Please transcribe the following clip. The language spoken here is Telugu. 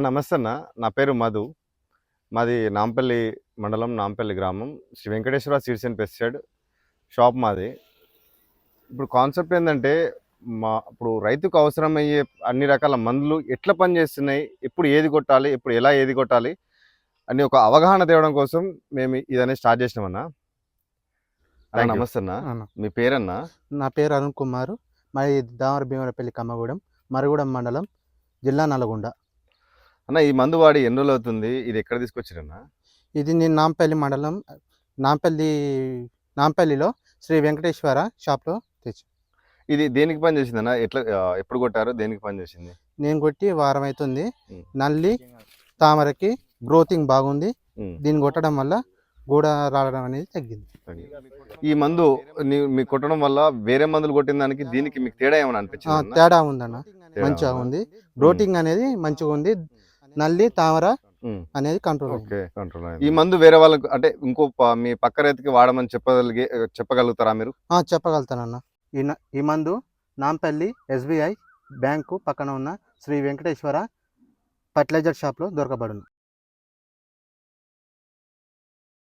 నమస్తే అన్న. నా పేరు మధు. మాది నాంపల్లి మండలం, నాంపల్లి గ్రామం. Shri Venkateswara seeds and pesticide shop మాది. ఇప్పుడు కాన్సెప్ట్ ఏందంటే, ఇప్పుడు రైతుకు అవసరమయ్యే అన్ని రకాల మందులు ఎట్లా పనిచేస్తున్నాయి, ఎప్పుడు ఏది కొట్టాలి, ఎప్పుడు ఎలా ఏది కొట్టాలి అని ఒక అవగాహన తేవడం కోసం మేము ఇదనేది స్టార్ట్ చేసినామన్నా. నమస్తే అన్న. అన్న. మీ పేరన్నా? నా పేరు అరుణ్ కుమార్. మాది దామర భీమరపల్లి కమ్మగూడెం, మరుగుడం మండలం, జిల్లా నల్గొండ. అన్న, ఈ మందు వాడి ఎన్ని రోజులు అవుతుంది? ఇది ఎక్కడ తీసుకొచ్చిరన్నా? ఇది నేను నాంపల్లి మండలం, నాంపల్లిలో శ్రీ వెంకటేశ్వర షాప్లో తెచ్చి. ఇది దేనికి పని చేసిందన్న? ఎప్పుడు కొట్టారు? దేనికి పని చేసింది? నేను కొట్టి వారం అవుతుంది. నల్లి తామరకి గ్రోతింగ్ బాగుంది. దీన్ని కొట్టడం వల్ల గూడ రావడం అనేది తగ్గింది. ఈ మందు మీకు కొట్టడం వల్ల వేరే మందులు కొట్టిన దానికి దీనికి మీకు తేడా ఏమైనా అనిపించింది? తేడా ఉందన్న, మంచిగా ఉంది. గ్రోతింగ్ అనేది మంచిగా ఉంది. నల్లి తామర అనేది కంట్రోల్. Okay, control. ఈ మందు వేరే వాళ్ళకు, అంటే ఇంకో మీ పక్క రైతుకి వాడమని చెప్పగలుగుతారా మీరు? చెప్పగలుగుతానన్న. ఈ మందు నాంపల్లి SBI బ్యాంకు పక్కన ఉన్న శ్రీ వెంకటేశ్వర ఫర్టిలైజర్ షాప్లో దొరకబడును.